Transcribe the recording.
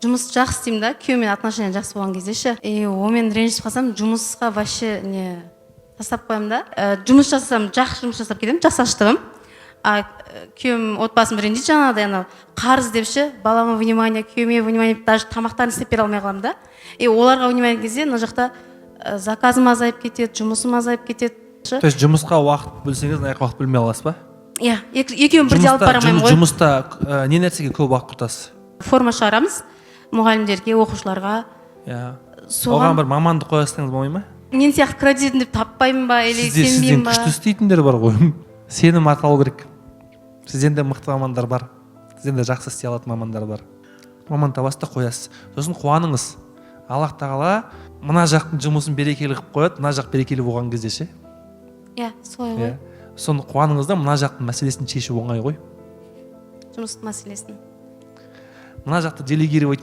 жұмыс жақсы істеймін да, күйеумен отношения жақсы болған кезде ше. Онымен ренжісіп қалсам, жұмысқа вообще не тастап қоямын да. Жұмыс жасасам, жақсы жұмыс жасап кетемін, жасаштығым. Күйеуім отбасын ренжиді жаңағыдай, анау қарыз деп ше, балама внимание, күйеуіме внимание, даже тамақтарын істеп бере алмай қаламын да. Оларға внимание кезде мына жақта заказым азайып кетеді, жұмысым азайып кетеді. То есть жұмысқа уақыт бөлсеңіз, мына жаққа уақыт бөлмей аласыз ба? Иә, екеуін бірде алып бара алмаймын ғой. Жұмыста не нәрсеге көп уақыт құртасыз? Форма шығарамыз мұғалімдерге, оқушыларға. Оған бір мамандық қоясыңыз болмай ма? Мен сияқты кредитін деп таппаймын ба, или сенбеймін ба? Сізден күшті істейтіндер бар ғой. Сенім арқалау керек. Сізден де мықты мамандар бар. Сізден де жақсы істей алатын мамандар бар. Маман табасыз да қоясыз. Сосын қуаныңыз. Аллах тағала мына жақтың жұмысын берекелі қылып қояды, мына жақ берекелі болған кезде ше. Иә, солай ғой. Соны қуаныңыз да, мына жақтың мәселесін шешу оңай ғой. Жұмыс мәселесін. Мына жақты делегировать